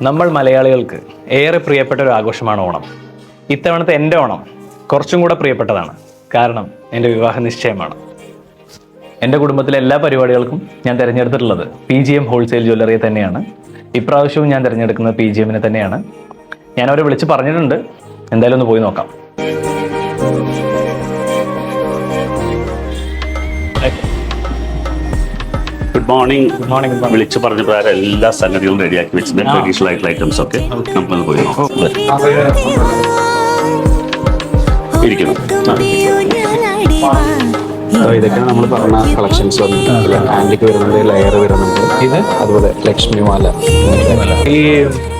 നമ്മൾ മലയാളികൾക്ക് ഏറെ പ്രിയപ്പെട്ട ഒരു ആഘോഷമാണ് ഓണം. ഇത്തവണത്തെ എൻ്റെ ഓണം കുറച്ചും കൂടെ പ്രിയപ്പെട്ടതാണ്. കാരണം എൻ്റെ വിവാഹ നിശ്ചയമാണ്. എൻ്റെ കുടുംബത്തിലെ എല്ലാ പരിപാടികൾക്കും ഞാൻ തിരഞ്ഞെടുത്തിട്ടുള്ളത് PGM ഹോൾസെയിൽ ജ്വല്ലറിയെ തന്നെയാണ്. ഇപ്രാവശ്യവും ഞാൻ തിരഞ്ഞെടുക്കുന്നത് PGMനെ തന്നെയാണ്. ഞാൻ അവരെ വിളിച്ച് പറഞ്ഞിട്ടുണ്ട്. എന്തായാലും ഒന്ന് പോയി നോക്കാം. Good morning. Good morning. വിളിച്ചു പറഞ്ഞ പ്രകാരം എല്ലാ സംഗതികളും റെഡിയാക്കി വെച്ചത് ട്രഡീഷണൽ ആയിട്ടുള്ള ഐറ്റംസ് ഒക്കെ നമുക്കൊന്ന് പോയി നോക്കാം. ഇരിക്കുന്നു. ഇതൊക്കെയാണ് നമ്മൾ പറഞ്ഞ കളക്ഷൻസ് വന്നിട്ടുണ്ട്. ആൻറ്റിക്ക് വരുന്നുണ്ട്, ലെയർ വരുന്നുണ്ട്, ഇത് അതുപോലെ ലക്ഷ്മി മാല. ഈ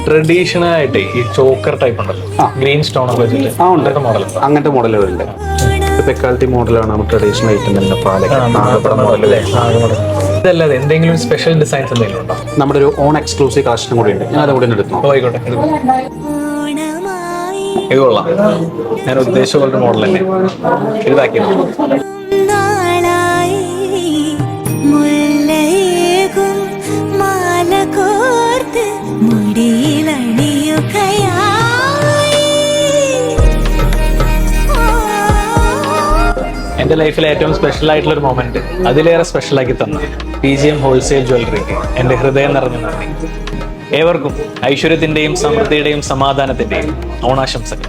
ട്രഡീഷണൽ ആയിട്ട് ഈ ചോക്കർ ടൈപ്പ് ഉണ്ടല്ലോ, ഗ്രീൻ സ്റ്റോൺ ഒക്കെ വെച്ചിട്ട് ഉണ്ട് മോഡൽ. അങ്ങനത്തെ മോഡലുകളുണ്ട്. തെക്കാലത്തി മോഡലാണ് നമ്മൾ ട്രഡീഷണൽ ഐറ്റം തന്നെ. പാലക്കാട് മോഡലല്ലേ. ഇതല്ലാതെ എന്തെങ്കിലും സ്പെഷ്യൽ ഡിസൈൻസ് എന്തെങ്കിലും ഉണ്ടോ? നമ്മുടെ ഒരു ഓൺ എക്സ്ക്ലൂസീവ് കളക്ഷനും കൂടി ഉണ്ട്. ഞാൻ അതുകൂടി എടുത്തു. ആയിക്കോട്ടെ. ഇത് കൊള്ളാം. ഞാൻ ഉദ്ദേശിച്ച പോലത്തെ മോഡൽ തന്നെ. ഇത് ബാക്കി എൻ്റെ ലൈഫിലെ ഏറ്റവും സ്പെഷ്യൽ ആയിട്ടുള്ള ഒരു മൊമെന്റ് അതിലേറെ സ്പെഷ്യൽ ആക്കി തന്ന PGM ഹോൾസെയിൽ ജ്വല്ലറിക്ക് എൻ്റെ ഹൃദയം നിറഞ്ഞ നന്ദി. ഏവർക്കും ഐശ്വര്യത്തിന്റെയും സമൃദ്ധിയുടെയും സമാധാനത്തിന്റെയും ഓണാശംസകൾ.